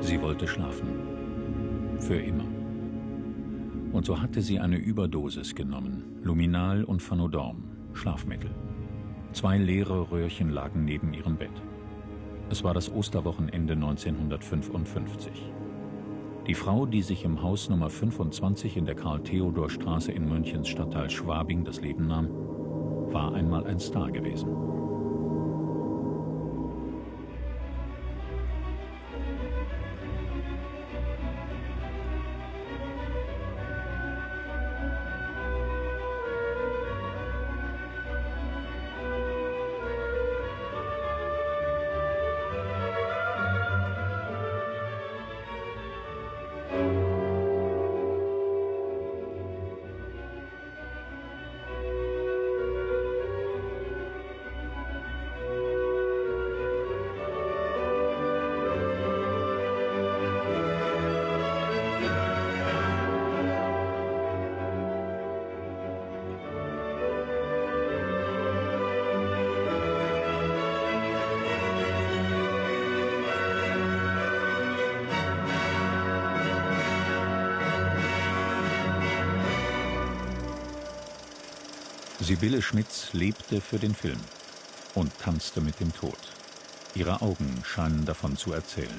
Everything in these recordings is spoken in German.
Sie wollte schlafen. Für immer. Und so hatte sie eine Überdosis genommen. Luminal und Phanodorm, Schlafmittel. 2 leere Röhrchen lagen neben ihrem Bett. Es war das Osterwochenende 1955. Die Frau, die sich im Haus Nummer 25 in der Karl-Theodor-Straße in Münchens Stadtteil Schwabing das Leben nahm, war einmal ein Star gewesen. Sibylle Schmitz lebte für den Film und tanzte mit dem Tod. Ihre Augen scheinen davon zu erzählen.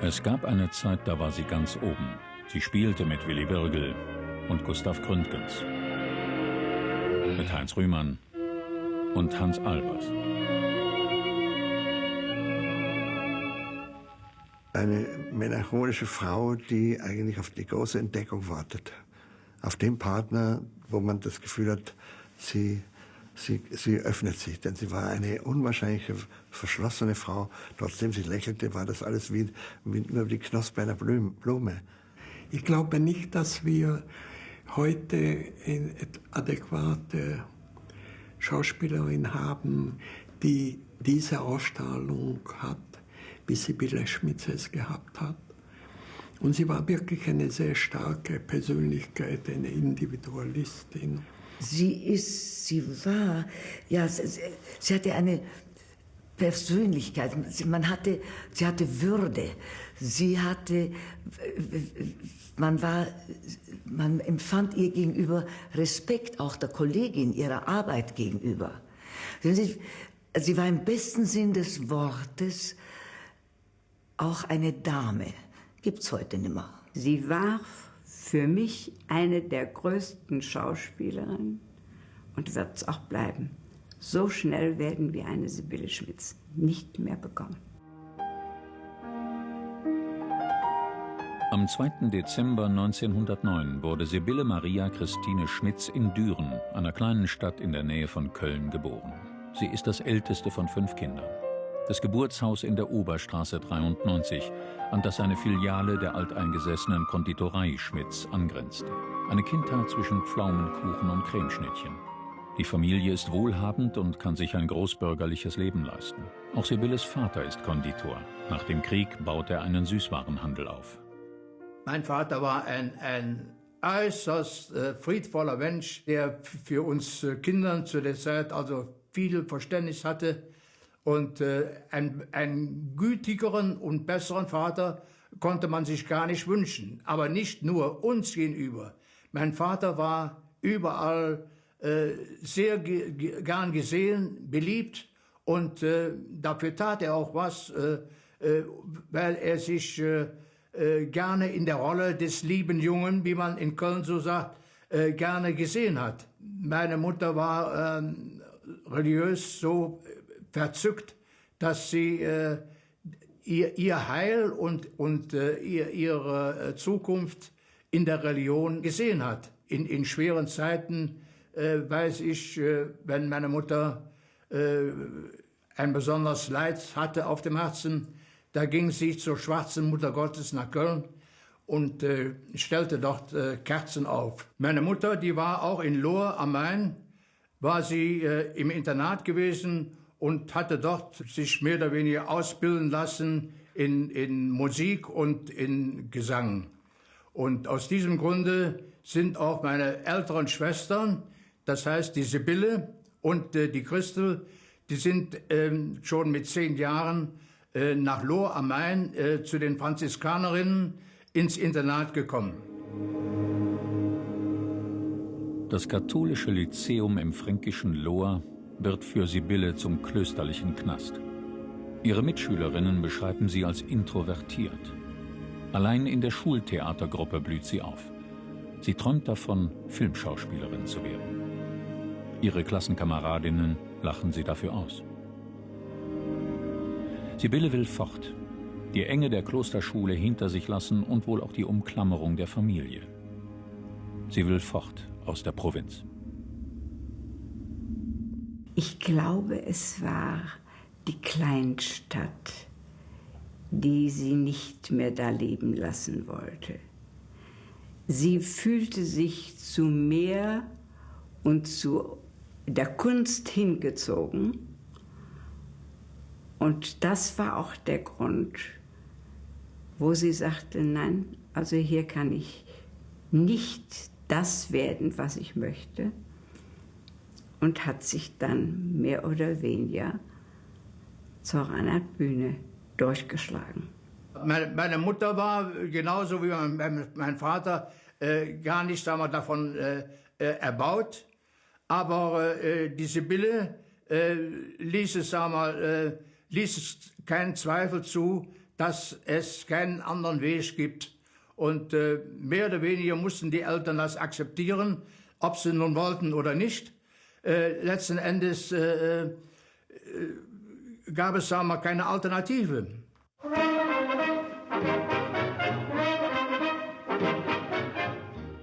Es gab eine Zeit, da war sie ganz oben. Sie spielte mit Willy Birgel und Gustav Gründgens, mit Heinz Rühmann und Hans Albers. Eine melancholische Frau, die eigentlich auf die große Entdeckung wartet. Auf den Partner, wo man das Gefühl hat, sie öffnet sich, denn sie war eine unwahrscheinliche, verschlossene Frau. Trotzdem sie lächelte, war das alles wie nur die Knospe einer Blume. Ich glaube nicht, dass wir heute eine adäquate Schauspielerin haben, die diese Ausstrahlung hat, wie Sibylle Schmitz es gehabt hat. Und sie war wirklich eine sehr starke Persönlichkeit, eine Individualistin. Sie hatte eine Persönlichkeit, sie hatte Würde, man empfand ihr gegenüber Respekt, auch der Kollegin, ihrer Arbeit gegenüber. Sie war im besten Sinn des Wortes auch eine Dame, gibt's heute nimmer. Sie war für mich eine der größten Schauspielerinnen und wird es auch bleiben. So schnell werden wir eine Sibylle Schmitz nicht mehr bekommen. Am 2. Dezember 1909 wurde Sibylle Maria Christine Schmitz in Düren, einer kleinen Stadt in der Nähe von Köln, geboren. Sie ist das älteste von 5 Kindern. Das Geburtshaus in der Oberstraße 93, an das eine Filiale der alteingesessenen Konditorei Schmitz angrenzte. Eine Kindheit zwischen Pflaumenkuchen und Cremeschnittchen. Die Familie ist wohlhabend und kann sich ein großbürgerliches Leben leisten. Auch Sibylles Vater ist Konditor. Nach dem Krieg baut er einen Süßwarenhandel auf. Mein Vater war ein äußerst friedvoller Mensch, der für uns Kindern zu der Zeit also viel Verständnis hatte. Und einen gütigeren und besseren Vater konnte man sich gar nicht wünschen. Aber nicht nur uns gegenüber. Mein Vater war überall sehr gern gesehen, beliebt. Und dafür tat er auch was, weil er sich gerne in der Rolle des lieben Jungen, wie man in Köln so sagt, gerne gesehen hat. Meine Mutter war religiös so verzückt, dass sie ihr Heil und ihre Zukunft in der Religion gesehen hat. In schweren Zeiten weiß ich, wenn meine Mutter ein besonderes Leid hatte auf dem Herzen, da ging sie zur Schwarzen Mutter Gottes nach Köln und stellte dort Kerzen auf. Meine Mutter, die war auch in Lohr am Main, war sie im Internat gewesen und hatte dort sich mehr oder weniger ausbilden lassen in Musik und in Gesang. Und aus diesem Grunde sind auch meine älteren Schwestern, das heißt die Sibylle und die Christel, die sind schon mit 10 Jahren nach Lohr am Main zu den Franziskanerinnen ins Internat gekommen. Das katholische Lyzeum im fränkischen Lohr wird für Sibylle zum klösterlichen Knast. Ihre Mitschülerinnen beschreiben sie als introvertiert. Allein in der Schultheatergruppe blüht sie auf. Sie träumt davon, Filmschauspielerin zu werden. Ihre Klassenkameradinnen lachen sie dafür aus. Sibylle will fort, die Enge der Klosterschule hinter sich lassen und wohl auch die Umklammerung der Familie. Sie will fort aus der Provinz. Ich glaube, es war die Kleinstadt, die sie nicht mehr da leben lassen wollte. Sie fühlte sich zu mehr und zu der Kunst hingezogen. Und das war auch der Grund, wo sie sagte, nein, also hier kann ich nicht das werden, was ich möchte. Und hat sich dann mehr oder weniger zur Reinhardtbühne durchgeschlagen. Meine Mutter war genauso wie mein Vater gar nicht davon erbaut. Aber die Sibylle ließ es keinen Zweifel zu, dass es keinen anderen Weg gibt. Und mehr oder weniger mussten die Eltern das akzeptieren, ob sie nun wollten oder nicht. Letzten Endes gab es keine Alternative.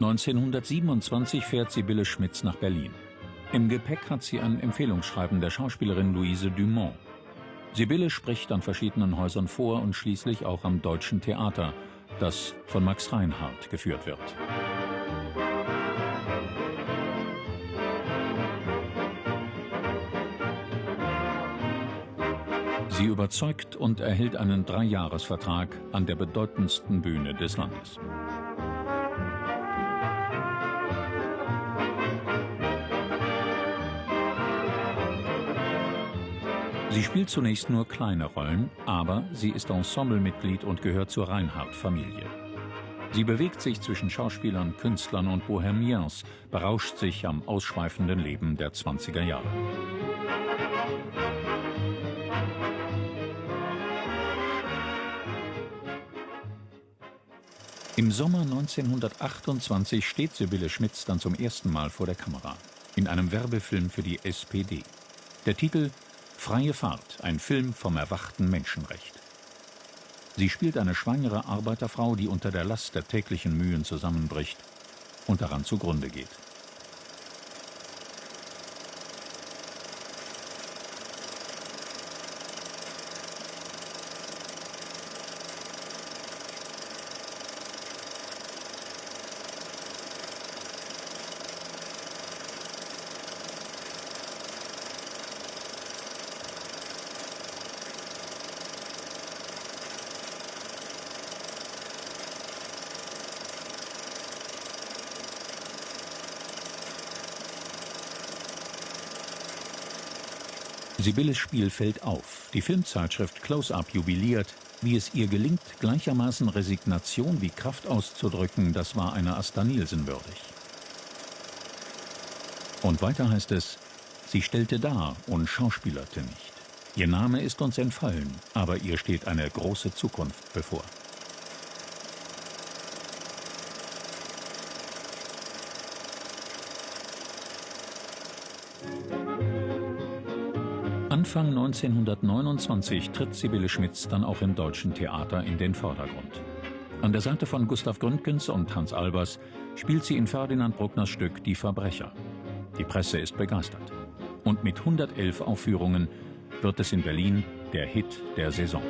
(1927) fährt Sibylle Schmitz nach Berlin. Im Gepäck hat sie ein Empfehlungsschreiben der Schauspielerin Louise Dumont. Sibylle spricht an verschiedenen Häusern vor und schließlich auch am Deutschen Theater, das von Max Reinhardt geführt wird. Sie überzeugt und erhält einen 3-Jahres-Vertrag an der bedeutendsten Bühne des Landes. Sie spielt zunächst nur kleine Rollen, aber sie ist Ensemblemitglied und gehört zur Reinhardt-Familie. Sie bewegt sich zwischen Schauspielern, Künstlern und Bohemiens, berauscht sich am ausschweifenden Leben der 20er Jahre. Im Sommer 1928 steht Sibylle Schmitz dann zum ersten Mal vor der Kamera, in einem Werbefilm für die SPD. Der Titel »Freie Fahrt«, ein Film vom erwachten Menschenrecht. Sie spielt eine schwangere Arbeiterfrau, die unter der Last der täglichen Mühen zusammenbricht und daran zugrunde geht. Sibylles Spiel fällt auf. Die Filmzeitschrift Close-Up jubiliert. Wie es ihr gelingt, gleichermaßen Resignation wie Kraft auszudrücken, das war einer Asta Nielsen würdig. Und weiter heißt es, sie stellte dar und schauspielerte nicht. Ihr Name ist uns entfallen, aber ihr steht eine große Zukunft bevor. Anfang 1929 tritt Sibylle Schmitz dann auch im Deutschen Theater in den Vordergrund. An der Seite von Gustav Gründgens und Hans Albers spielt sie in Ferdinand Bruckners Stück Die Verbrecher. Die Presse ist begeistert. Und mit 111 Aufführungen wird es in Berlin der Hit der Saison.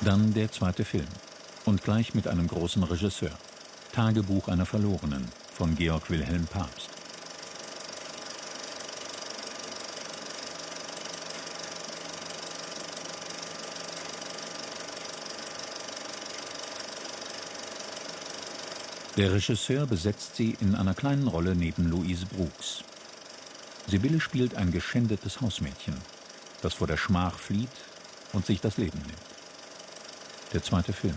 Dann der zweite Film. Und gleich mit einem großen Regisseur. Tagebuch einer Verlorenen von Georg Wilhelm Pabst. Der Regisseur besetzt sie in einer kleinen Rolle neben Louise Brooks. Sibylle spielt ein geschändetes Hausmädchen, das vor der Schmach flieht und sich das Leben nimmt. Der zweite Film.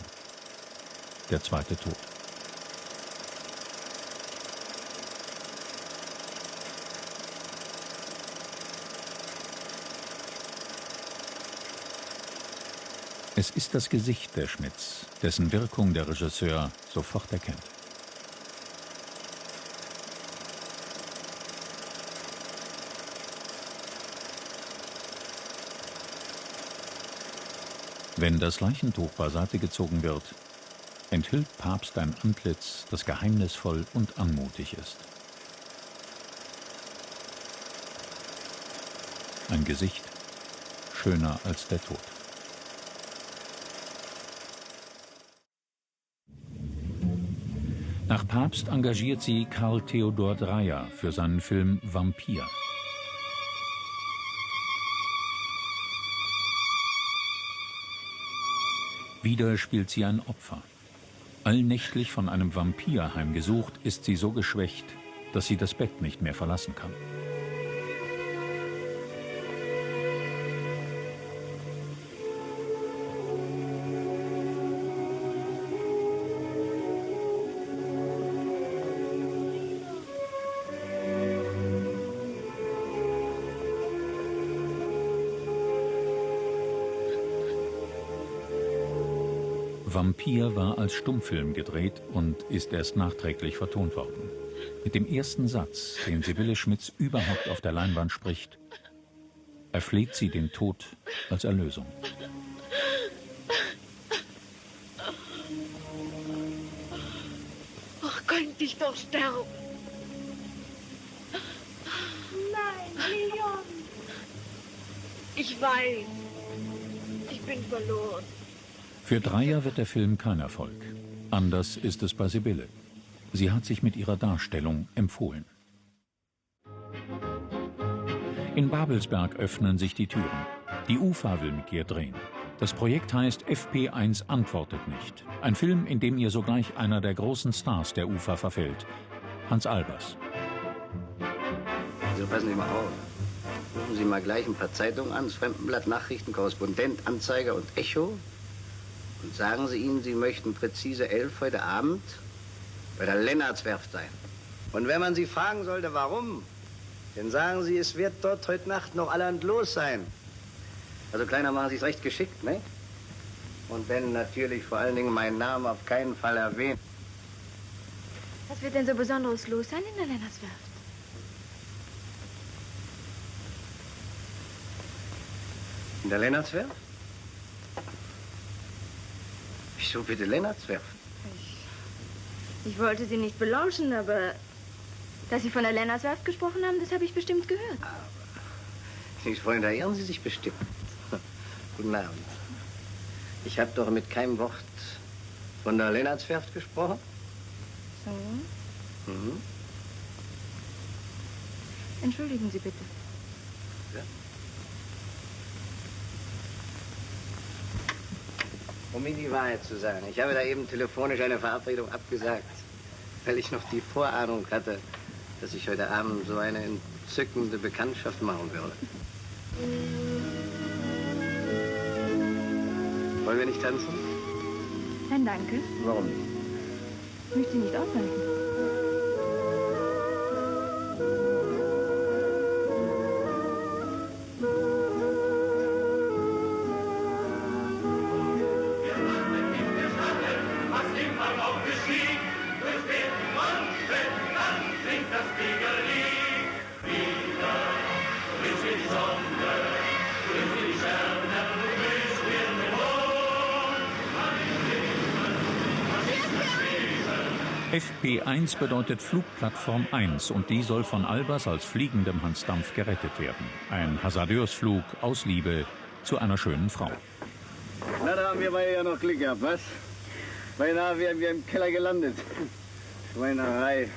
Der zweite Tod. Es ist das Gesicht der Schmitz, dessen Wirkung der Regisseur sofort erkennt. Wenn das Leichentuch beiseite gezogen wird, enthüllt Pabst ein Antlitz, das geheimnisvoll und anmutig ist. Ein Gesicht schöner als der Tod. Nach Pabst engagiert sie Karl Theodor Dreyer für seinen Film Vampir. Wieder spielt sie ein Opfer. Allnächtlich von einem Vampir heimgesucht, ist sie so geschwächt, dass sie das Bett nicht mehr verlassen kann. Vampir war als Stummfilm gedreht und ist erst nachträglich vertont worden. Mit dem ersten Satz, den Sibylle Schmitz überhaupt auf der Leinwand spricht, erfleht sie den Tod als Erlösung. Ach, könnte ich doch sterben. Nein, Leon. Ich weiß, ich bin verloren. Für Dreyer wird der Film kein Erfolg. Anders ist es bei Sibylle. Sie hat sich mit ihrer Darstellung empfohlen. In Babelsberg öffnen sich die Türen. Die UFA will mit ihr drehen. Das Projekt heißt FP1 antwortet nicht. Ein Film, in dem ihr sogleich einer der großen Stars der UFA verfällt. Hans Albers. Also passen Sie mal auf. Rufen Sie mal gleich ein paar Zeitungen an, das Fremdenblatt, Nachrichten, Korrespondent, Anzeiger und Echo. Und sagen Sie ihnen, Sie möchten präzise 11 heute Abend bei der Lennartswerft sein. Und wenn man Sie fragen sollte, warum, dann sagen Sie, es wird dort heute Nacht noch allerhand los sein. Also Kleiner, machen Sie es recht geschickt, ne? Und wenn natürlich vor allen Dingen mein Name auf keinen Fall erwähnt. Was wird denn so Besonderes los sein in der Lennartswerft? In der Lennartswerft? Wieso bitte Lennartswerft? Ich wollte Sie nicht belauschen, aber dass Sie von der Lennartswerft gesprochen haben, das habe ich bestimmt gehört. Aber, Freund, da irren Sie sich bestimmt. Guten Abend. Ich habe doch mit keinem Wort von der Lennartswerft gesprochen. So. Mhm. Entschuldigen Sie bitte. Ja. Um Ihnen die Wahrheit zu sagen, ich habe da eben telefonisch eine Verabredung abgesagt, weil ich noch die Vorahnung hatte, dass ich heute Abend so eine entzückende Bekanntschaft machen würde. Wollen wir nicht tanzen? Nein, danke. Warum nicht? Ich möchte Sie nicht aufhalten. Sonne, grüß die Sterne, FP1 bedeutet Flugplattform 1 und die soll von Albers als fliegendem Hans Dampf gerettet werden. Ein Hasardeursflug aus Liebe zu einer schönen Frau. Na, da haben wir beide ja noch Glück gehabt, was? Beinahe wären wir im Keller gelandet. Schweinerei.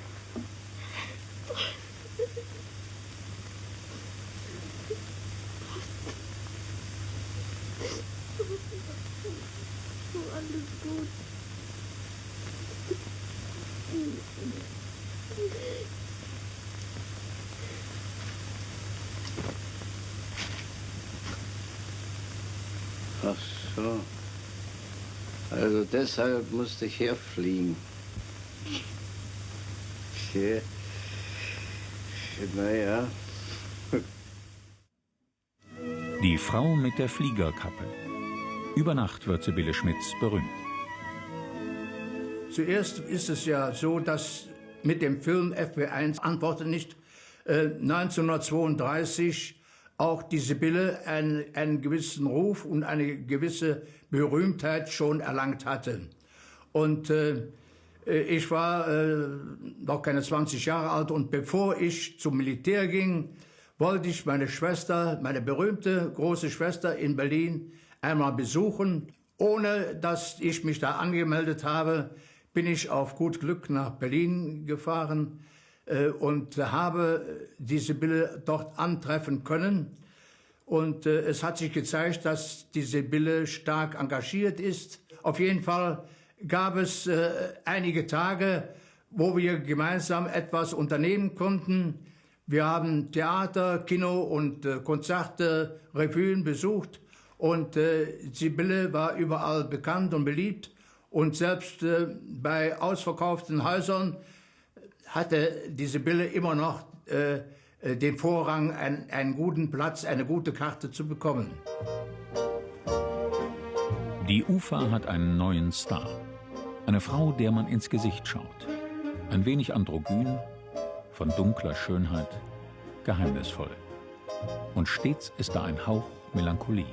Alles gut. Ach so. Also deshalb musste ich herfliegen. Tja. Naja. Die Frau mit der Fliegerkappe. Über Nacht wird Sibylle Schmitz berühmt. Zuerst ist es ja so, dass mit dem Film FP1 Antworte nicht 1932 auch die Sibylle einen gewissen Ruf und eine gewisse Berühmtheit schon erlangt hatte. Und ich war noch keine 20 Jahre alt und bevor ich zum Militär ging, wollte ich meine Schwester, meine berühmte große Schwester in Berlin einmal besuchen. Ohne dass ich mich da angemeldet habe, bin ich auf gut Glück nach Berlin gefahren und habe die Sibylle dort antreffen können. Und es hat sich gezeigt, dass die Sibylle stark engagiert ist. Auf jeden Fall gab es einige Tage, wo wir gemeinsam etwas unternehmen konnten. Wir haben Theater, Kino und Konzerte, Revuen besucht. Und Sibylle war überall bekannt und beliebt. Und selbst bei ausverkauften Häusern hatte die Sibylle immer noch den Vorrang, einen guten Platz, eine gute Karte zu bekommen. Die UFA hat einen neuen Star. Eine Frau, der man ins Gesicht schaut. Ein wenig androgyn, von dunkler Schönheit, geheimnisvoll. Und stets ist da ein Hauch Melancholie.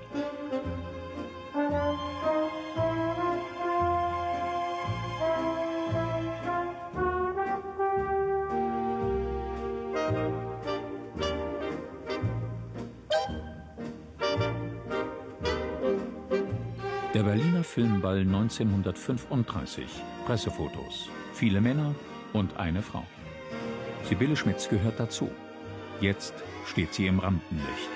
Der Berliner Filmball 1935. Pressefotos. Viele Männer und eine Frau. Sibylle Schmitz gehört dazu. Jetzt steht sie im Rampenlicht.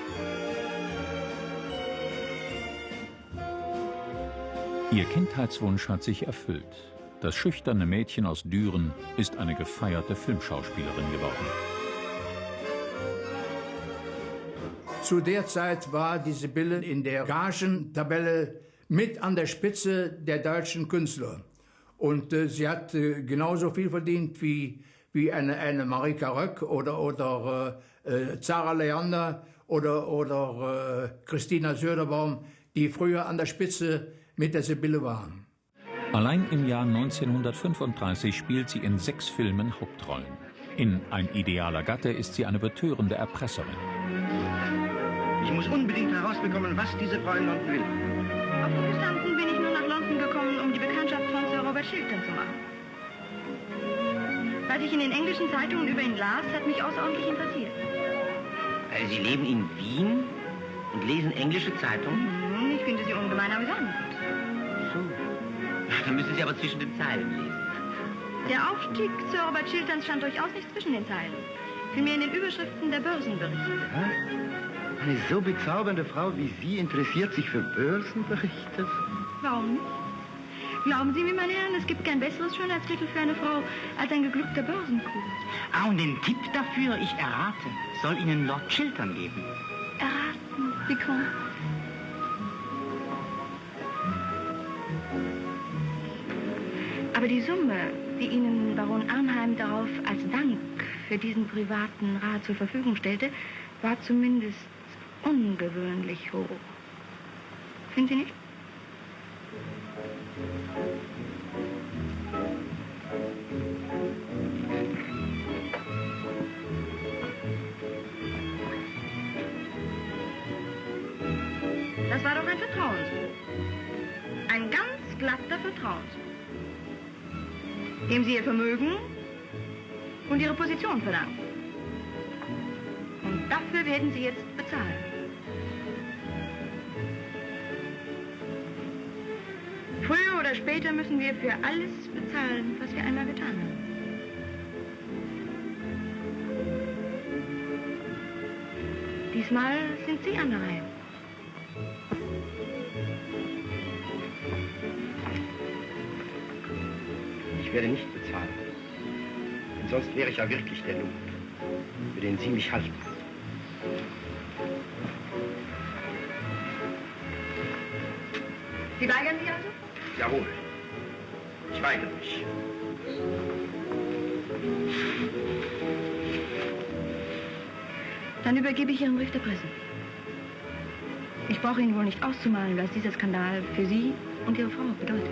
Ihr Kindheitswunsch hat sich erfüllt. Das schüchterne Mädchen aus Düren ist eine gefeierte Filmschauspielerin geworden. Zu der Zeit war die Sibylle in der Gagentabelle mit an der Spitze der deutschen Künstler. Und sie hat genauso viel verdient wie eine Marika Röck oder Zara Leander oder Christina Söderbaum, die früher an der Spitze mit der Sibylle waren. Allein im Jahr 1935 spielt sie in 6 Filmen Hauptrollen. In Ein idealer Gatte ist sie eine betörende Erpresserin. Ich muss unbedingt herausbekommen, was diese Frau in London will. Offen gestanden bin ich nur nach London gekommen, um die Bekanntschaft von Sir Robert Chiltern zu machen. Was ich in den englischen Zeitungen über ihn las, hat mich außerordentlich interessiert. Sie leben in Wien und lesen englische Zeitungen? Ich finde sie ungemein amüsant. So. Dann müssen Sie aber zwischen den Zeilen lesen. Der Aufstieg Sir Robert Chilterns stand durchaus nicht zwischen den Zeilen. Vielmehr in den Überschriften der Börsenberichte. Ja? Eine so bezaubernde Frau wie Sie interessiert sich für Börsenberichte? Warum nicht? Glauben Sie mir, meine Herren, es gibt kein besseres Schönheitsmittel für eine Frau als ein geglückter Börsenkurs. Ah, und den Tipp dafür, ich errate, soll Ihnen Lord Chiltern geben. Erraten, Vicomte. Aber die Summe, die Ihnen Baron Arnheim darauf als Dank für diesen privaten Rat zur Verfügung stellte, war zumindest ungewöhnlich hoch. Finden Sie nicht? Das war doch ein Vertrauensbuch. Ein ganz glatter Vertrauensbuch. dem Sie Ihr Vermögen und Ihre Position verdanken. Und dafür werden Sie jetzt bezahlen. Früher oder später müssen wir für alles bezahlen, was wir einmal getan haben. Diesmal sind Sie an der Reihe. Ich werde nicht bezahlen. Denn sonst wäre ich ja wirklich der Lump, für den Sie mich halten. Sie weigern sich also? Jawohl. Ich weigere mich. Dann übergebe ich Ihren Brief der Presse. Ich brauche Ihnen wohl nicht auszumalen, was dieser Skandal für Sie und Ihre Frau bedeutet.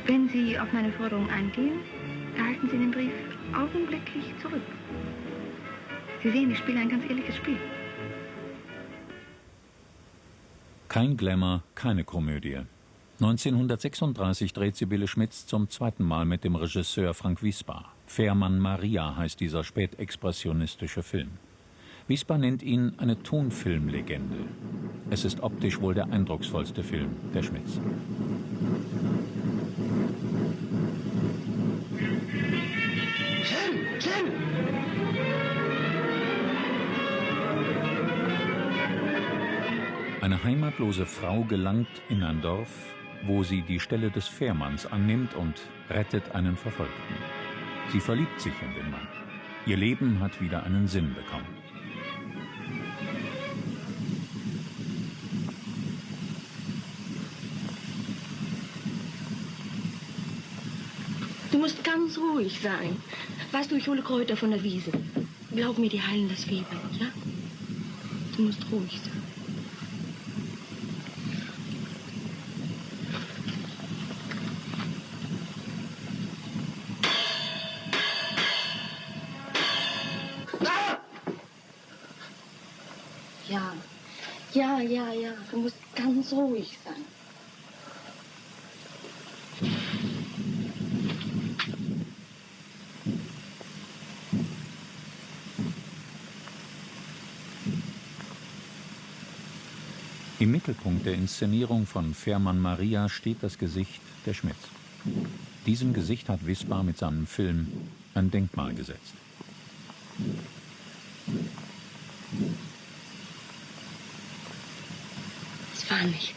Wenn Sie auf meine Forderung eingehen, erhalten Sie den Brief augenblicklich zurück. Sie sehen, ich spiele ein ganz ehrliches Spiel. Kein Glamour, keine Komödie. 1936 dreht Sibylle Schmitz zum zweiten Mal mit dem Regisseur Frank Wismar. Fährmann Maria heißt dieser spätexpressionistische Film. Wismar nennt ihn eine Tonfilmlegende. Es ist optisch wohl der eindrucksvollste Film der Schmitz. Eine heimatlose Frau gelangt in ein Dorf, wo sie die Stelle des Fährmanns annimmt und rettet einen Verfolgten. Sie verliebt sich in den Mann. Ihr Leben hat wieder einen Sinn bekommen. Du musst ganz ruhig sein. Weißt du, ich hole Kräuter von der Wiese. Glaub mir, die heilen das Fieber, ja? Du musst ruhig sein. Ja, du musst ganz ruhig sein. Im Mittelpunkt der Inszenierung von Fährmann Maria steht das Gesicht der Schmitz. Diesem Gesicht hat Wismar mit seinem Film ein Denkmal gesetzt. Es war nichts.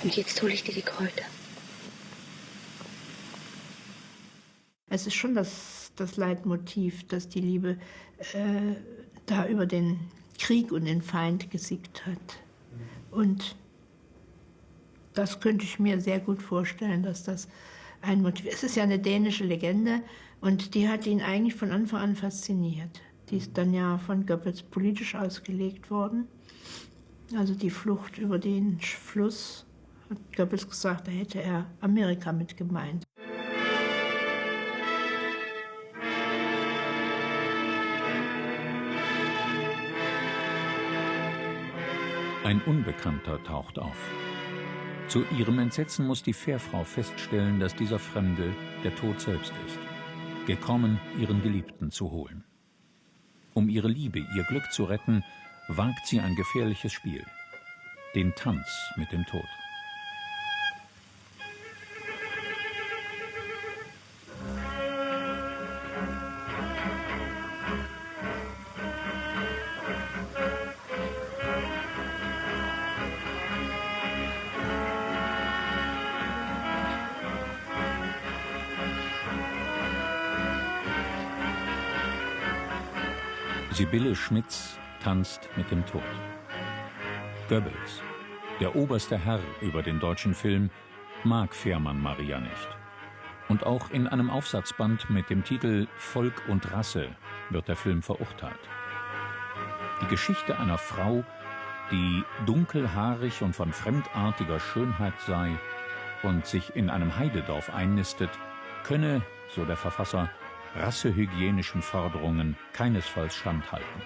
Und jetzt hole ich dir die Kräuter. Es ist schon das Leitmotiv, dass die Liebe da über den Krieg und den Feind gesiegt hat. Und das könnte ich mir sehr gut vorstellen, dass das ein Motiv ist. Es ist ja eine dänische Legende und die hat ihn eigentlich von Anfang an fasziniert. Die ist dann ja von Goebbels politisch ausgelegt worden. Also die Flucht über den Fluss, hat Goebbels gesagt, da hätte er Amerika mit gemeint. Ein Unbekannter taucht auf. Zu ihrem Entsetzen muss die Fährfrau feststellen, dass dieser Fremde der Tod selbst ist, gekommen, ihren Geliebten zu holen. Um ihre Liebe, ihr Glück zu retten, wagt sie ein gefährliches Spiel, den Tanz mit dem Tod. Sibylle Schmitz tanzt mit dem Tod. Goebbels, der oberste Herr über den deutschen Film, mag Fährmann Maria nicht. Und auch in einem Aufsatzband mit dem Titel »Volk und Rasse« wird der Film verurteilt. Die Geschichte einer Frau, die dunkelhaarig und von fremdartiger Schönheit sei und sich in einem Heidedorf einnistet, könne, so der Verfasser, rassehygienischen Forderungen keinesfalls standhalten.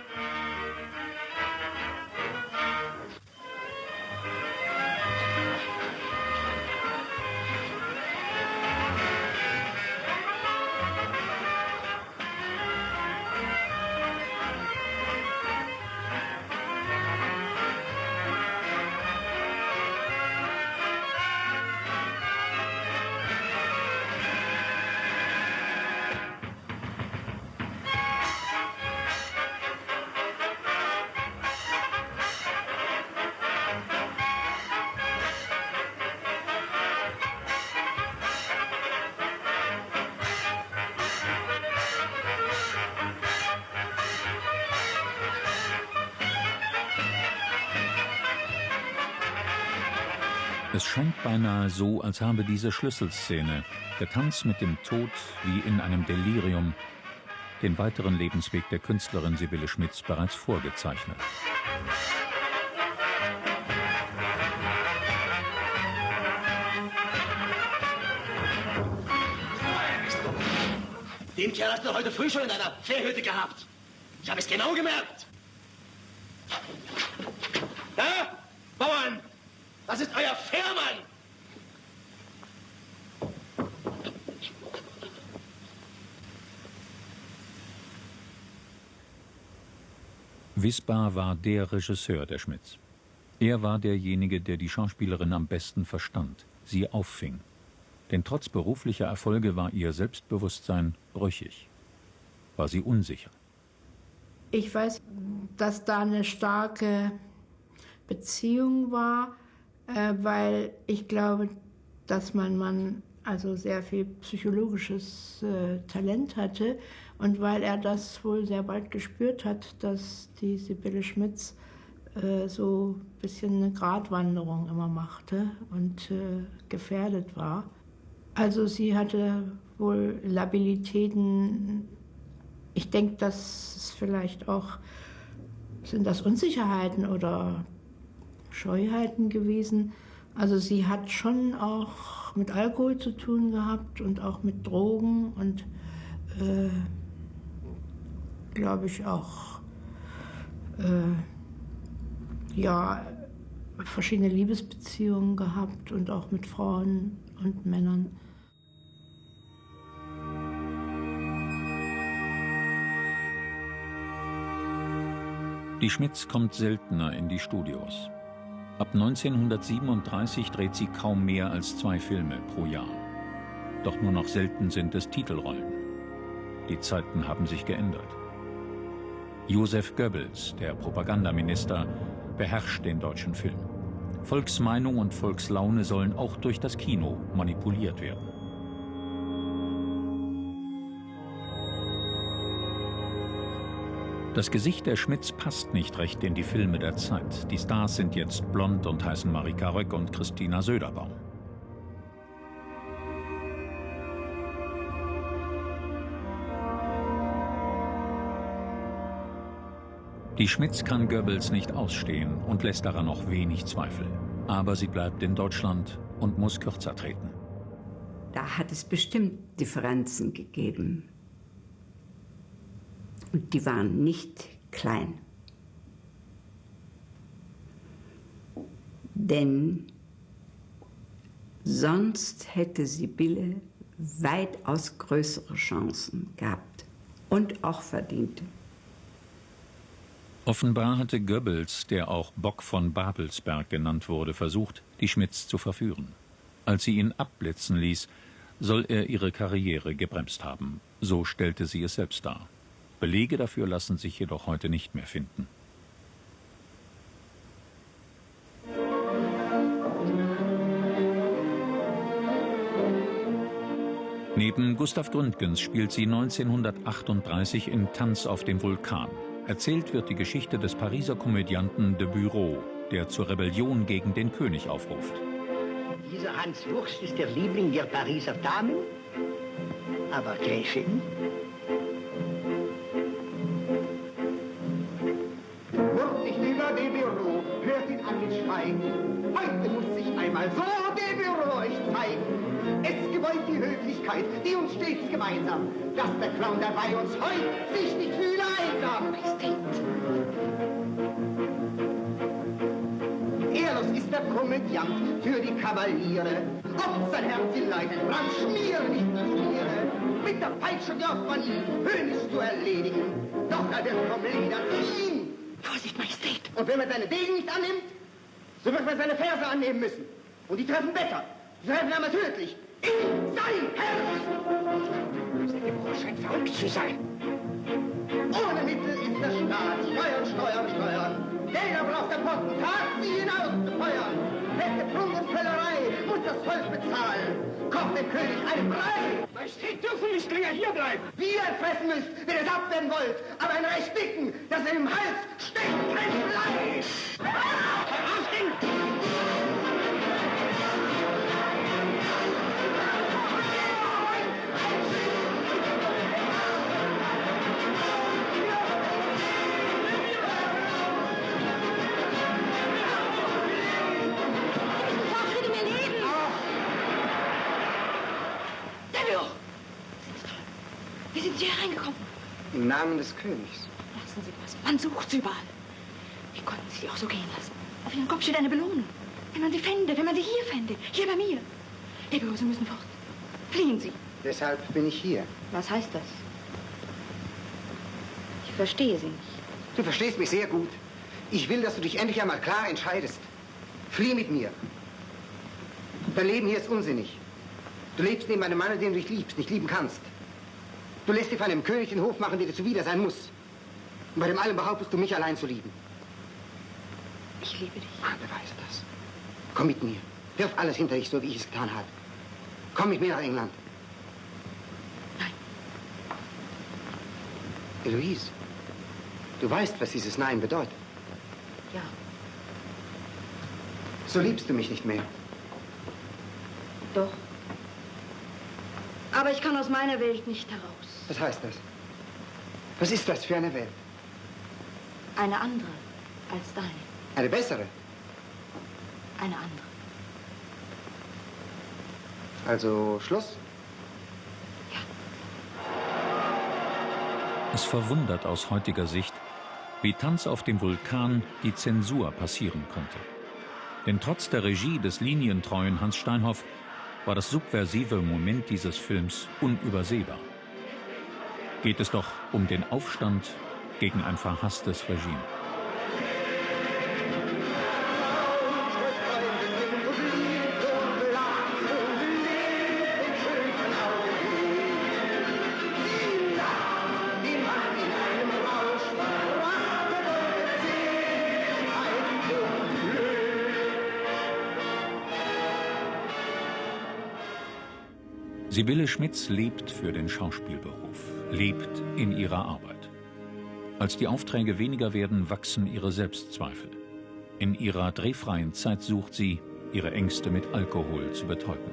Es scheint beinahe so, als habe diese Schlüsselszene, der Tanz mit dem Tod wie in einem Delirium, den weiteren Lebensweg der Künstlerin Sibylle Schmitz bereits vorgezeichnet. Den Kerl hast du heute früh schon in deiner Fährhütte gehabt. Ich habe es genau gemerkt. Da, Bauern! Das ist euer Fährmann! Wismar war der Regisseur der Schmitz. Er war derjenige, der die Schauspielerin am besten verstand, sie auffing. Denn trotz beruflicher Erfolge war ihr Selbstbewusstsein brüchig. War sie unsicher. Ich weiß, dass da eine starke Beziehung war, weil ich glaube, dass mein Mann also sehr viel psychologisches Talent hatte und weil er das wohl sehr bald gespürt hat, dass die Sibylle Schmitz so ein bisschen eine Gratwanderung immer machte und gefährdet war. Also sie hatte wohl Labilitäten. Ich denke, das ist vielleicht auch, sind das Unsicherheiten oder Scheuheiten gewesen. Also sie hat schon auch mit Alkohol zu tun gehabt und auch mit Drogen und glaube ich auch ja, verschiedene Liebesbeziehungen gehabt und auch mit Frauen und Männern. Die Schmitz kommt seltener in die Studios. Ab 1937 dreht sie kaum mehr als 2 Filme pro Jahr. Doch nur noch selten sind es Titelrollen. Die Zeiten haben sich geändert. Joseph Goebbels, der Propagandaminister, beherrscht den deutschen Film. Volksmeinung und Volkslaune sollen auch durch das Kino manipuliert werden. Das Gesicht der Schmitz passt nicht recht in die Filme der Zeit. Die Stars sind jetzt blond und heißen Marika Röck und Christina Söderbaum. Die Schmitz kann Goebbels nicht ausstehen und lässt daran auch wenig Zweifel. Aber sie bleibt in Deutschland und muss kürzer treten. Da hat es bestimmt Differenzen gegeben. Und die waren nicht klein. Denn sonst hätte Sibylle weitaus größere Chancen gehabt und auch verdiente. Offenbar hatte Goebbels, der auch Bock von Babelsberg genannt wurde, versucht, die Schmitz zu verführen. Als sie ihn abblitzen ließ, soll er ihre Karriere gebremst haben. So stellte sie es selbst dar. Belege dafür lassen sich jedoch heute nicht mehr finden. Neben Gustav Gründgens spielt sie 1938 in Tanz auf dem Vulkan. Erzählt wird die Geschichte des Pariser Komödianten de Bureau, der zur Rebellion gegen den König aufruft. Dieser Hans Wurst ist der Liebling der Pariser Damen, aber Gräfin? Hurtig lieber de Bureau, hört ihn an mit Schweigen. Heute muss sich einmal so de Bureau euch zeigen. Es gibt gewollt die Höflichkeit, die uns stets gemeinsam. Dass der Clown dabei uns heut sich nicht fühle einsam. Ehrlos ist der Komödiant für die Kavaliere. Ob sein Herz in Leiden Brand schmiere, nicht nur schmiere. Mit der Peitsche glaubt man ihn höhnisch zu erledigen. Doch er wird vom Leder ziehen. Vorsicht, Majestät! Und wenn man seine Degen nicht annimmt, so wird man seine Verse annehmen müssen. Und die treffen besser. Die treffen aber tödlich. In sein Herz! Sein Gebrauch scheint verrückt zu sein. Ohne Mittel ist der Staat. Steuern, Steuern, Steuern. Der braucht der Potentat, sie hinaus zu feuern. Fette Plund und Völlerei muss das Volk bezahlen. Kocht dem König einen Brei. Majestät, dürfen nicht länger hier bleiben. Wie ihr fressen müsst, wenn ihr es abwehren wollt. Aber ein Recht dicken, das in dem Hals steckt ein Fleisch. Wie sind Sie hereingekommen? Im Namen des Königs. Lassen Sie das. Man sucht Sie überall. Wie konnten Sie auch so gehen lassen? Auf Ihrem Kopf steht eine Belohnung. Wenn man Sie fände, wenn man Sie hier fände. Hier bei mir. Herr Büro, Sie müssen fort. Fliehen Sie. Deshalb bin ich hier. Was heißt das? Ich verstehe Sie nicht. Du verstehst mich sehr gut. Ich will, dass du dich endlich einmal klar entscheidest. Flieh mit mir. Dein Leben hier ist unsinnig. Du lebst neben einem Mann, den du nicht liebst, nicht lieben kannst. Du lässt dir von einem König den Hof machen, der dir zuwider sein muss. Und bei dem allem behauptest du, mich allein zu lieben. Ich liebe dich. Beweise das. Komm mit mir. Wirf alles hinter dich, so wie ich es getan habe. Komm mit mir nach England. Nein. Eloise, du weißt, was dieses Nein bedeutet. Ja. So liebst du mich nicht mehr. Doch. Aber ich kann aus meiner Welt nicht heraus. Was heißt das? Was ist das für eine Welt? Eine andere als deine. Eine bessere? Eine andere. Also Schluss? Es verwundert aus heutiger Sicht, wie Tanz auf dem Vulkan die Zensur passieren konnte. Denn trotz der Regie des linientreuen Hans Steinhoff war das subversive Moment dieses Films unübersehbar. Geht es doch um den Aufstand gegen ein verhasstes Regime. Sibylle Schmitz lebt für den Schauspielberuf, lebt in ihrer Arbeit. Als die Aufträge weniger werden, wachsen ihre Selbstzweifel. In ihrer drehfreien Zeit sucht sie, ihre Ängste mit Alkohol zu betäuben.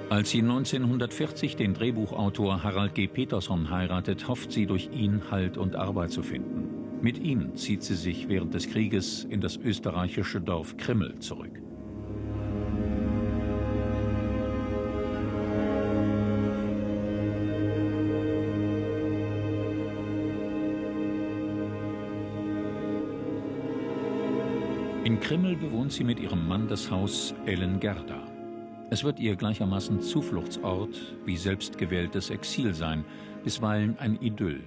Als sie 1940 den Drehbuchautor Harald G. Peterson heiratet, hofft sie, durch ihn Halt und Arbeit zu finden. Mit ihm zieht sie sich während des Krieges in das österreichische Dorf Krimml zurück. In Krimml bewohnt sie mit ihrem Mann das Haus Ellen Gerda. Es wird ihr gleichermaßen Zufluchtsort wie selbstgewähltes Exil sein, bisweilen ein Idyll.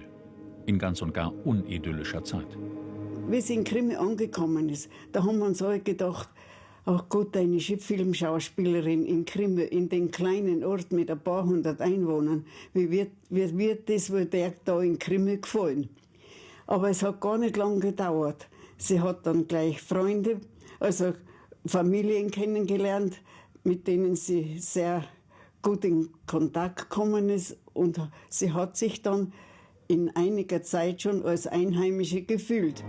In ganz und gar unidyllischer Zeit. Wie sie in Krimml angekommen ist, da haben wir uns alle gedacht, ach Gott, eine Filmschauspielerin in Krimml, in den kleinen Ort mit ein paar hundert Einwohnern, wie wird das wohl der da in Krimml gefallen? Aber es hat gar nicht lange gedauert. Sie hat dann gleich Freunde, also Familien kennengelernt, mit denen sie sehr gut in Kontakt gekommen ist, und sie hat sich dann in einiger Zeit schon als Einheimische gefühlt.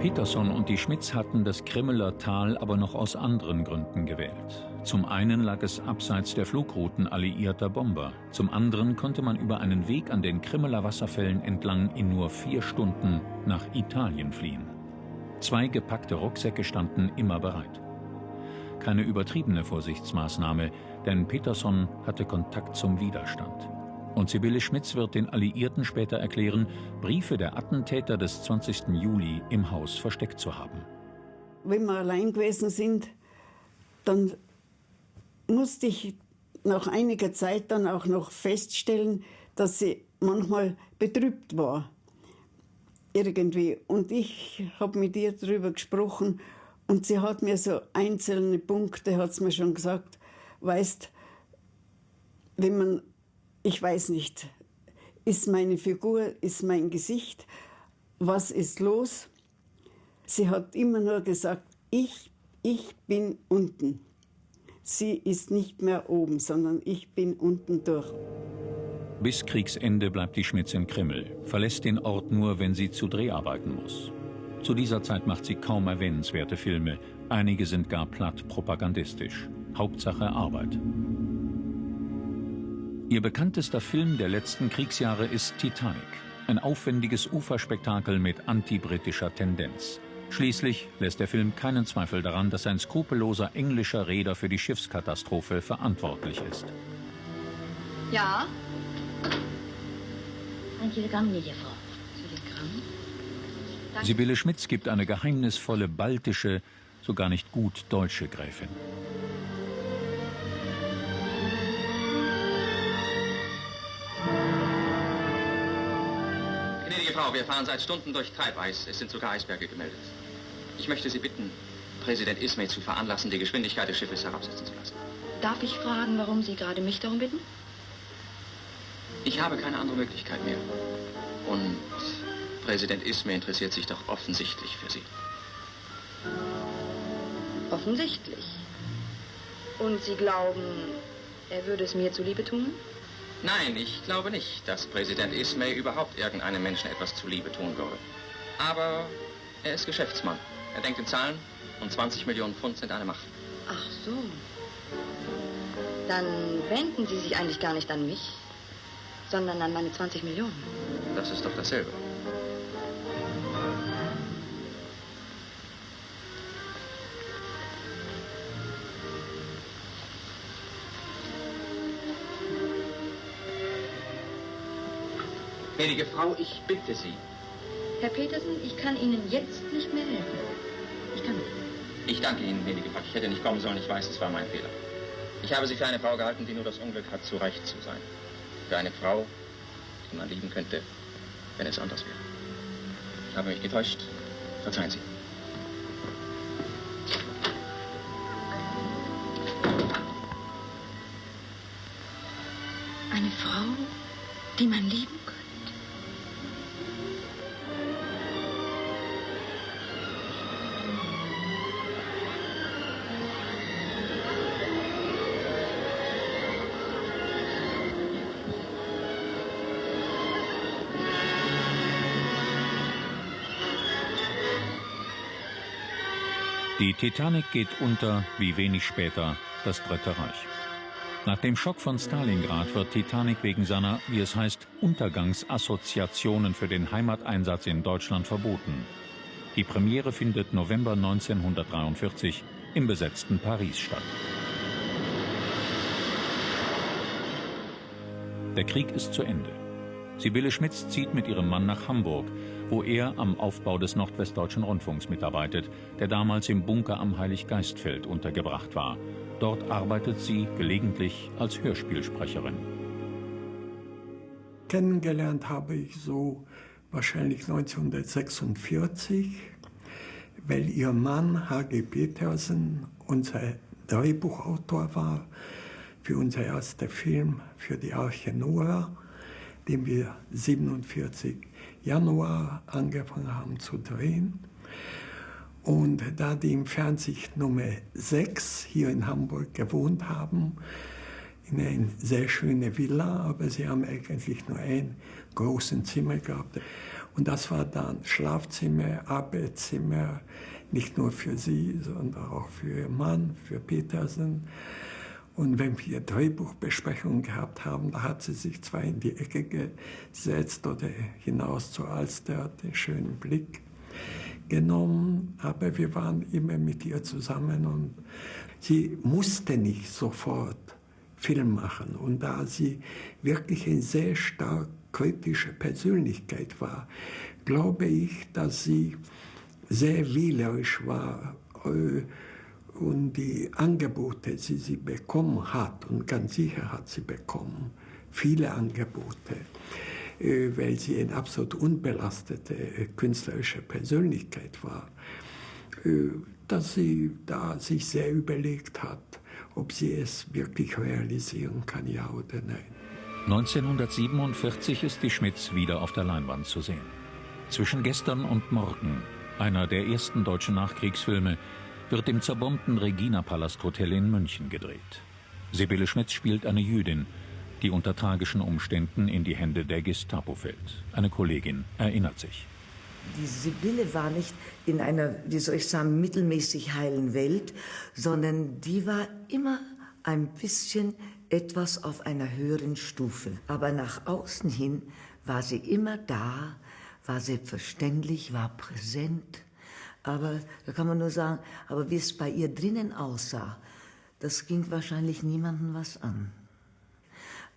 Peterson und die Schmidts hatten das Krimmeler Tal aber noch aus anderen Gründen gewählt. Zum einen lag es abseits der Flugrouten alliierter Bomber. Zum anderen konnte man über einen Weg an den Krimmeler Wasserfällen entlang in nur 4 Stunden nach Italien fliehen. 2 gepackte Rucksäcke standen immer bereit. Keine übertriebene Vorsichtsmaßnahme, denn Peterson hatte Kontakt zum Widerstand. Und Sibylle Schmitz wird den Alliierten später erklären, Briefe der Attentäter des 20. Juli im Haus versteckt zu haben. Wenn wir allein gewesen sind, dann musste ich nach einiger Zeit dann auch noch feststellen, dass sie manchmal betrübt war. Irgendwie. Und ich habe mit ihr darüber gesprochen und sie hat mir so einzelne Punkte, hat sie mir schon gesagt, weißt, wenn man, ich weiß nicht, ist meine Figur, ist mein Gesicht, was ist los? Sie hat immer nur gesagt, ich bin unten. Sie ist nicht mehr oben, sondern ich bin unten durch. Bis Kriegsende bleibt die Schmitz in Krimmel, verlässt den Ort nur, wenn sie zu Dreharbeiten muss. Zu dieser Zeit macht sie kaum erwähnenswerte Filme, einige sind gar platt propagandistisch. Hauptsache Arbeit. Ihr bekanntester Film der letzten Kriegsjahre ist Titanic, ein aufwendiges Uferspektakel mit antibritischer Tendenz. Schließlich lässt der Film keinen Zweifel daran, dass ein skrupelloser englischer Reeder für die Schiffskatastrophe verantwortlich ist. Ja? Ein Telegramm, gnädige Frau. Telegramm? Sibylle Schmitz gibt eine geheimnisvolle baltische, sogar nicht gut deutsche Gräfin. Gnädige Frau, wir fahren seit Stunden durch Treibeis. Es sind sogar Eisberge gemeldet. Ich möchte Sie bitten, Präsident Ismay zu veranlassen, die Geschwindigkeit des Schiffes herabsetzen zu lassen. Darf ich fragen, warum Sie gerade mich darum bitten? Ich habe keine andere Möglichkeit mehr. Und Präsident Ismay interessiert sich doch offensichtlich für Sie. Offensichtlich. Und Sie glauben, er würde es mir zuliebe tun? Nein, ich glaube nicht, dass Präsident Ismay überhaupt irgendeinem Menschen etwas zuliebe tun würde. Aber er ist Geschäftsmann. Er denkt in Zahlen und 20 Millionen Pfund sind eine Macht. Ach so. Dann wenden Sie sich eigentlich gar nicht an mich, sondern an meine 20 Millionen. Das ist doch dasselbe. Gnädige Frau, ich bitte Sie. Herr Petersen, ich kann Ihnen jetzt nicht mehr helfen. Ich kann nicht. Ich danke Ihnen, gnädige Frau. Ich hätte nicht kommen sollen. Ich weiß, es war mein Fehler. Ich habe Sie für eine Frau gehalten, die nur das Unglück hat, zu reich zu sein. Für eine Frau, die man lieben könnte, wenn es anders wäre. Ich habe mich getäuscht. Verzeihen Sie. Eine Frau, die man lieben könnte. Die Titanic geht unter, wie wenig später, das Dritte Reich. Nach dem Schock von Stalingrad wird Titanic wegen seiner, wie es heißt, Untergangsassoziationen für den Heimateinsatz in Deutschland verboten. Die Premiere findet November 1943 im besetzten Paris statt. Der Krieg ist zu Ende. Sibylle Schmitz zieht mit ihrem Mann nach Hamburg, wo er am Aufbau des Nordwestdeutschen Rundfunks mitarbeitet, der damals im Bunker am Heiliggeistfeld untergebracht war. Dort arbeitet sie gelegentlich als Hörspielsprecherin. Kennengelernt habe ich so wahrscheinlich 1946, weil ihr Mann H.G. Petersen unser Drehbuchautor war für unser erster Film, für die Arche Noah, den wir 47 Januar angefangen haben zu drehen. Und da die im Fernsehen Nummer 6 hier in Hamburg gewohnt haben, in einer sehr schönen Villa, aber sie haben eigentlich nur ein großes Zimmer gehabt. Und das war dann Schlafzimmer, Arbeitszimmer, nicht nur für sie, sondern auch für ihren Mann, für Petersen. Und wenn wir Drehbuchbesprechungen gehabt haben, da hat sie sich zwar in die Ecke gesetzt oder hinaus zur Alster, den schönen Blick genommen, aber wir waren immer mit ihr zusammen und sie musste nicht sofort Film machen. Und da sie wirklich eine sehr stark kritische Persönlichkeit war, glaube ich, dass sie sehr wählerisch war und die Angebote, die sie bekommen hat, und ganz sicher hat sie bekommen, viele Angebote, weil sie eine absolut unbelastete künstlerische Persönlichkeit war, dass sie da sich sehr überlegt hat, ob sie es wirklich realisieren kann, ja oder nein. 1947 ist die Schmitz wieder auf der Leinwand zu sehen. Zwischen gestern und morgen, einer der ersten deutschen Nachkriegsfilme, wird im zerbombten Regina-Palast-Hotel in München gedreht. Sibylle Schmitz spielt eine Jüdin, die unter tragischen Umständen in die Hände der Gestapo fällt. Eine Kollegin erinnert sich. Die Sibylle war nicht in einer, wie soll ich sagen, mittelmäßig heilen Welt, sondern die war immer ein bisschen etwas auf einer höheren Stufe. Aber nach außen hin war sie immer da, war selbstverständlich, war präsent. Aber da kann man nur sagen, aber wie es bei ihr drinnen aussah, das ging wahrscheinlich niemandem was an.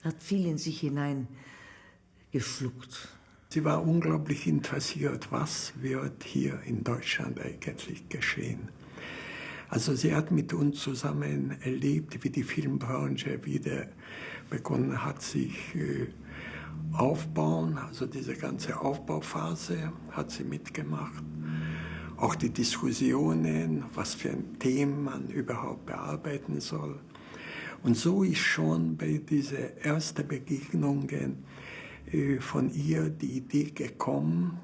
Hat viel in sich hinein geschluckt. Sie war unglaublich interessiert, was wird hier in Deutschland eigentlich geschehen. Also sie hat mit uns zusammen erlebt, wie die Filmbranche wieder begonnen hat, sich aufbauen. Also diese ganze Aufbauphase hat sie mitgemacht. Auch die Diskussionen, was für ein Thema man überhaupt bearbeiten soll. Und so ist schon bei diesen ersten Begegnungen von ihr die Idee gekommen,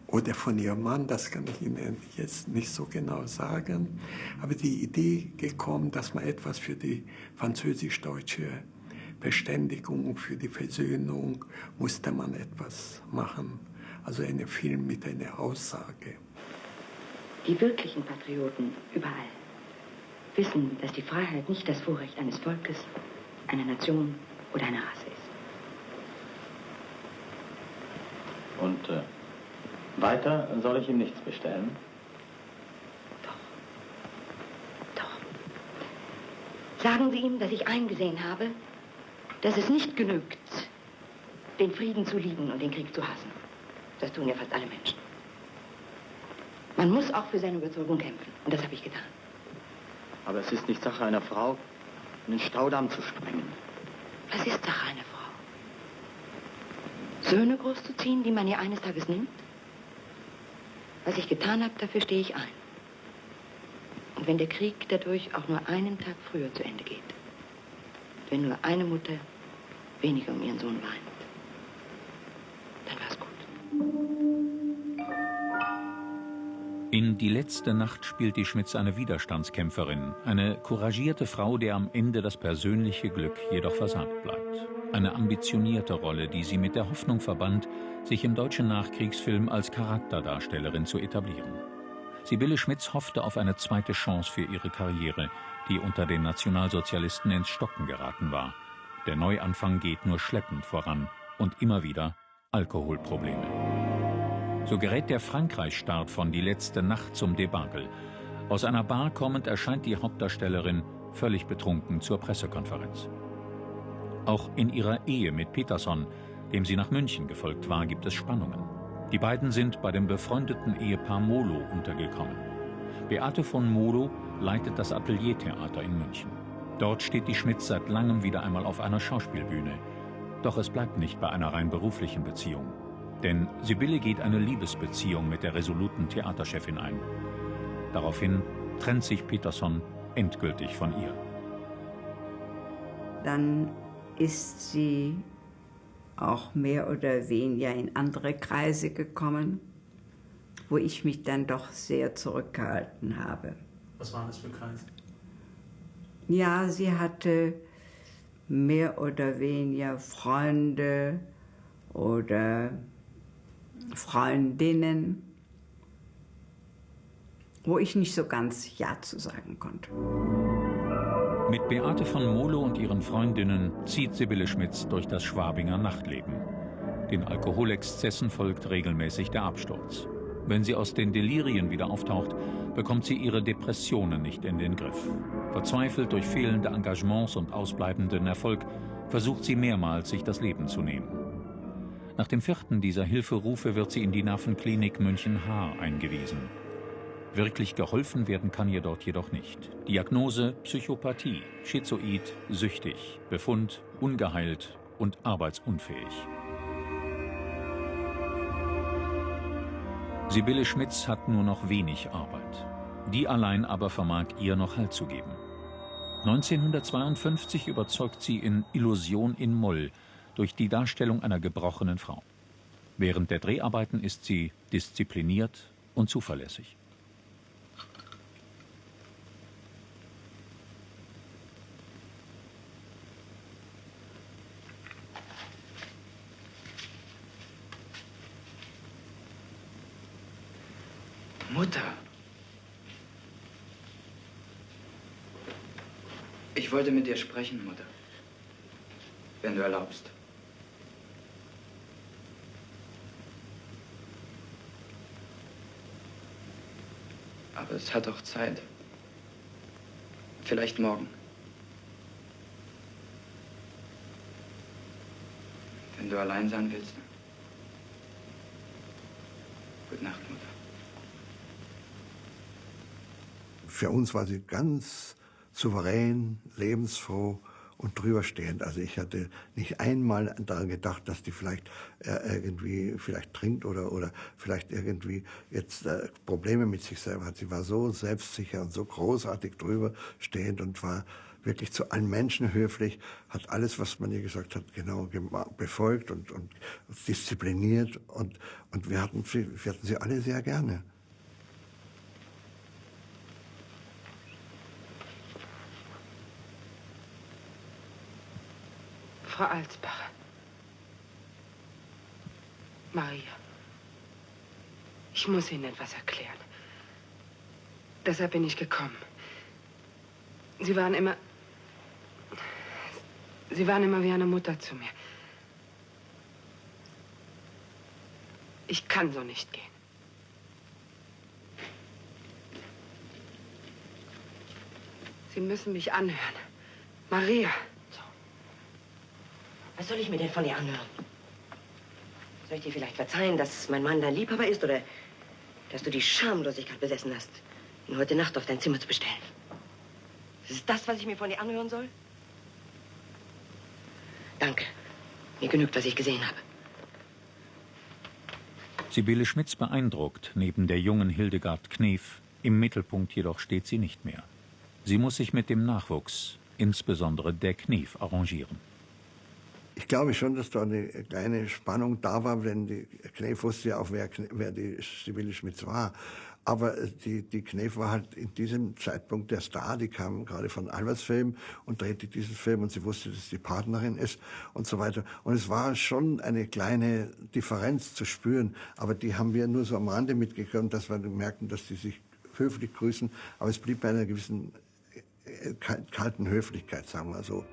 oder von ihrem Mann, das kann ich Ihnen jetzt nicht so genau sagen, aber die Idee gekommen, dass man etwas für die französisch-deutsche Verständigung, für die Versöhnung, musste man etwas machen. Also einen Film mit einer Aussage. Die wirklichen Patrioten überall wissen, dass die Freiheit nicht das Vorrecht eines Volkes, einer Nation oder einer Rasse ist. Und weiter soll ich ihm nichts bestellen? Doch. Sagen Sie ihm, dass ich eingesehen habe, dass es nicht genügt, den Frieden zu lieben und den Krieg zu hassen. Das tun ja fast alle Menschen. Man muss auch für seine Überzeugung kämpfen. Und das habe ich getan. Aber es ist nicht Sache einer Frau, in den Staudamm zu springen. Was ist Sache einer Frau? Söhne großzuziehen, die man ihr eines Tages nimmt? Was ich getan habe, dafür stehe ich ein. Und wenn der Krieg dadurch auch nur einen Tag früher zu Ende geht, wenn nur eine Mutter weniger um ihren Sohn weint, dann war's gut. In Die letzte Nacht spielt die Schmitz eine Widerstandskämpferin, eine couragierte Frau, der am Ende das persönliche Glück jedoch versagt bleibt. Eine ambitionierte Rolle, die sie mit der Hoffnung verband, sich im deutschen Nachkriegsfilm als Charakterdarstellerin zu etablieren. Sibylle Schmitz hoffte auf eine zweite Chance für ihre Karriere, die unter den Nationalsozialisten ins Stocken geraten war. Der Neuanfang geht nur schleppend voran und immer wieder Alkoholprobleme. So gerät der Frankreich-Start von Die letzte Nacht zum Debakel. Aus einer Bar kommend erscheint die Hauptdarstellerin völlig betrunken zur Pressekonferenz. Auch in ihrer Ehe mit Peterson, dem sie nach München gefolgt war, gibt es Spannungen. Die beiden sind bei dem befreundeten Ehepaar Molo untergekommen. Beate von Molo leitet das Ateliertheater in München. Dort steht die Schmitz seit langem wieder einmal auf einer Schauspielbühne. Doch es bleibt nicht bei einer rein beruflichen Beziehung. Denn Sibylle geht eine Liebesbeziehung mit der resoluten Theaterchefin ein. Daraufhin trennt sich Peterson endgültig von ihr. Dann ist sie auch mehr oder weniger in andere Kreise gekommen, wo ich mich dann doch sehr zurückgehalten habe. Was waren das für Kreise? Ja, sie hatte mehr oder weniger Freunde oder Freundinnen, wo ich nicht so ganz Ja zu sagen konnte. Mit Beate von Molow und ihren Freundinnen zieht Sibylle Schmitz durch das Schwabinger Nachtleben. Den Alkoholexzessen folgt regelmäßig der Absturz. Wenn sie aus den Delirien wieder auftaucht, bekommt sie ihre Depressionen nicht in den Griff. Verzweifelt durch fehlende Engagements und ausbleibenden Erfolg, versucht sie mehrmals, sich das Leben zu nehmen. Nach dem 4. dieser Hilferufe wird sie in die Nervenklinik München-Haar eingewiesen. Wirklich geholfen werden kann ihr dort jedoch nicht. Diagnose: Psychopathie, schizoid, süchtig, Befund: ungeheilt und arbeitsunfähig. Sibylle Schmitz hat nur noch wenig Arbeit. Die allein aber vermag ihr noch Halt zu geben. 1952 überzeugt sie in Illusion in Moll durch die Darstellung einer gebrochenen Frau. Während der Dreharbeiten ist sie diszipliniert und zuverlässig. Mutter. Ich wollte mit dir sprechen, Mutter. Wenn du erlaubst. Aber es hat auch Zeit. Vielleicht morgen. Wenn du allein sein willst. Gute Nacht, Mutter. Für uns war sie ganz souverän, lebensfroh und drüberstehend. Also ich hatte nicht einmal daran gedacht, dass die vielleicht vielleicht trinkt oder vielleicht irgendwie jetzt Probleme mit sich selber hat. Sie war so selbstsicher und so großartig drüberstehend und war wirklich zu allen Menschen höflich, hat alles, was man ihr gesagt hat, genau befolgt und diszipliniert und wir hatten sie alle sehr gerne. Frau Alsbacher. Maria. Ich muss Ihnen etwas erklären. Deshalb bin ich gekommen. Sie waren immer wie eine Mutter zu mir. Ich kann so nicht gehen. Sie müssen mich anhören. Maria. Was soll ich mir denn von dir anhören? Soll ich dir vielleicht verzeihen, dass mein Mann dein Liebhaber ist oder dass du die Schamlosigkeit besessen hast, ihn heute Nacht auf dein Zimmer zu bestellen? Ist das, was ich mir von dir anhören soll? Danke. Mir genügt, was ich gesehen habe. Sibylle Schmitz beeindruckt neben der jungen Hildegard Knef. Im Mittelpunkt jedoch steht sie nicht mehr. Sie muss sich mit dem Nachwuchs, insbesondere der Knef, arrangieren. Ich glaube schon, dass da eine kleine Spannung da war, denn die Knef wusste ja auch, wer die Sibylle Schmitz war. Aber die Knef war halt in diesem Zeitpunkt der Star. Die kam gerade von Albersfilm und drehte diesen Film und sie wusste, dass die Partnerin ist und so weiter. Und es war schon eine kleine Differenz zu spüren. Aber die haben wir nur so am Rande mitgekommen, dass wir merkten, dass die sich höflich grüßen. Aber es blieb bei einer gewissen kalten Höflichkeit, sagen wir so.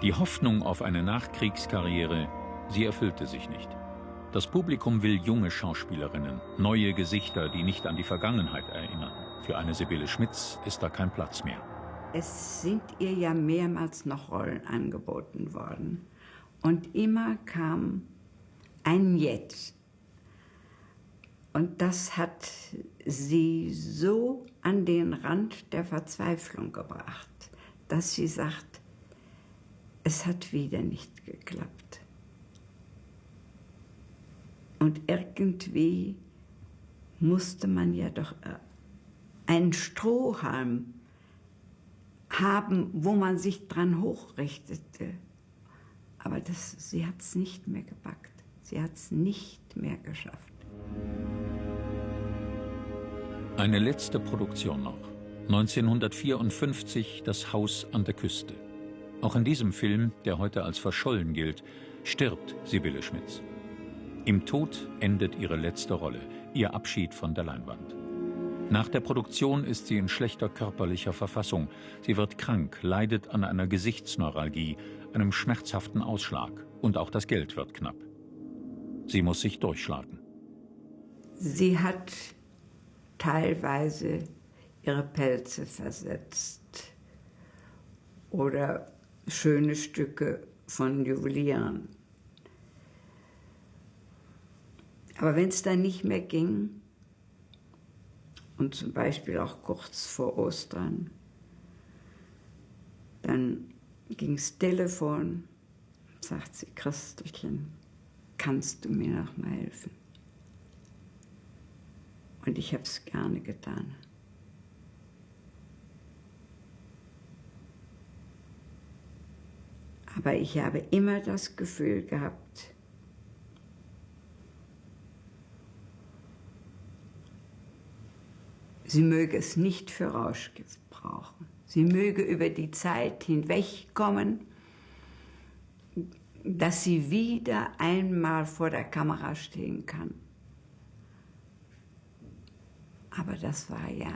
Die Hoffnung auf eine Nachkriegskarriere, sie erfüllte sich nicht. Das Publikum will junge Schauspielerinnen, neue Gesichter, die nicht an die Vergangenheit erinnern. Für eine Sibylle Schmitz ist da kein Platz mehr. Es sind ihr ja mehrmals noch Rollen angeboten worden. Und immer kam ein Jetzt. Und das hat sie so an den Rand der Verzweiflung gebracht, dass sie sagt, es hat wieder nicht geklappt. Und irgendwie musste man ja doch einen Strohhalm haben, wo man sich dran hochrichtete. Aber sie hat es nicht mehr gepackt. Sie hat es nicht mehr geschafft. Eine letzte Produktion noch. 1954, Das Haus an der Küste. Auch in diesem Film, der heute als verschollen gilt, stirbt Sibylle Schmitz. Im Tod endet ihre letzte Rolle, ihr Abschied von der Leinwand. Nach der Produktion ist sie in schlechter körperlicher Verfassung. Sie wird krank, leidet an einer Gesichtsneuralgie, einem schmerzhaften Ausschlag. Und auch das Geld wird knapp. Sie muss sich durchschlagen. Sie hat teilweise ihre Pelze versetzt oder schöne Stücke von Juwelieren. Aber wenn es dann nicht mehr ging, und zum Beispiel auch kurz vor Ostern, dann ging das Telefon, sagt sie, Christelchen, kannst du mir noch mal helfen? Und ich habe es gerne getan. Aber ich habe immer das Gefühl gehabt, sie möge es nicht für Rauschgift brauchen. Sie möge über die Zeit hinwegkommen, dass sie wieder einmal vor der Kamera stehen kann. Aber das war ja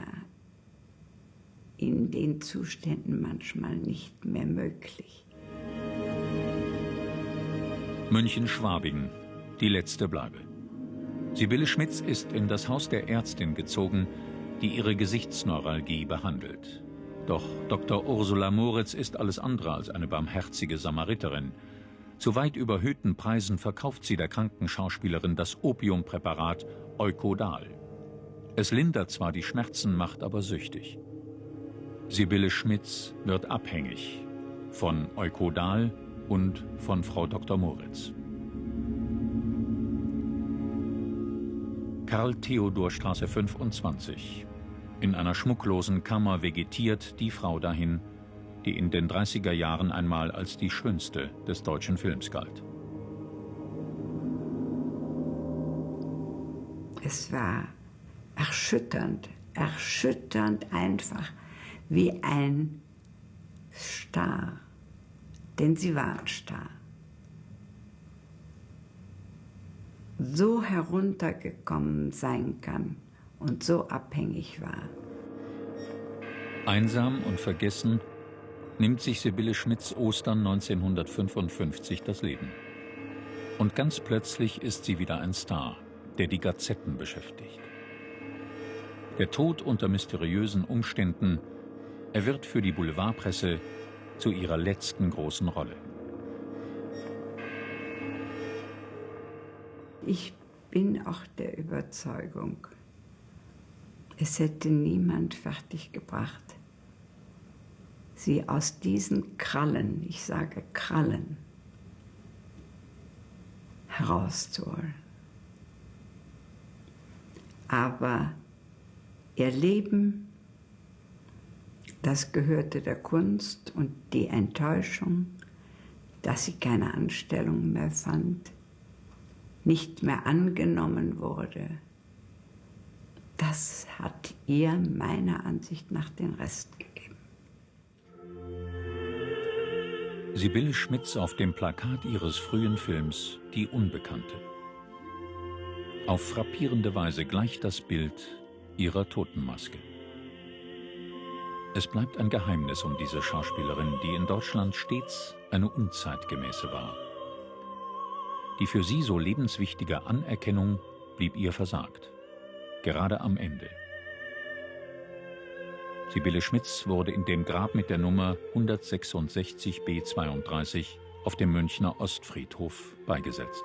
in den Zuständen manchmal nicht mehr möglich. München-Schwabing, die letzte Bleibe. Sibylle Schmitz ist in das Haus der Ärztin gezogen, die ihre Gesichtsneuralgie behandelt. Doch Dr. Ursula Moritz ist alles andere als eine barmherzige Samariterin. Zu weit überhöhten Preisen verkauft sie der kranken Schauspielerin das Opiumpräparat Eukodal. Es lindert zwar die Schmerzen, macht aber süchtig. Sibylle Schmitz wird abhängig von Eukodal und von Frau Dr. Moritz. Karl-Theodor-Straße 25. In einer schmucklosen Kammer vegetiert die Frau dahin, die in den 30er Jahren einmal als die schönste des deutschen Films galt. Es war erschütternd, erschütternd einfach, wie ein Star, denn sie war ein Star. So heruntergekommen sein kann und so abhängig war. Einsam und vergessen nimmt sich Sibylle Schmitz Ostern 1955 das Leben. Und ganz plötzlich ist sie wieder ein Star, der die Gazetten beschäftigt. Der Tod unter mysteriösen Umständen, er wird für die Boulevardpresse zu ihrer letzten großen Rolle. Ich bin auch der Überzeugung, es hätte niemand fertiggebracht, sie aus diesen Krallen, ich sage Krallen, herauszuholen. Aber ihr Leben, das gehörte der Kunst, und die Enttäuschung, dass sie keine Anstellung mehr fand, nicht mehr angenommen wurde, das hat ihr meiner Ansicht nach den Rest gegeben. Sibylle Schmitz auf dem Plakat ihres frühen Films Die Unbekannte. Auf frappierende Weise gleicht das Bild ihrer Totenmaske. Es bleibt ein Geheimnis um diese Schauspielerin, die in Deutschland stets eine unzeitgemäße war. Die für sie so lebenswichtige Anerkennung blieb ihr versagt, gerade am Ende. Sibylle Schmitz wurde in dem Grab mit der Nummer 166b32 auf dem Münchner Ostfriedhof beigesetzt.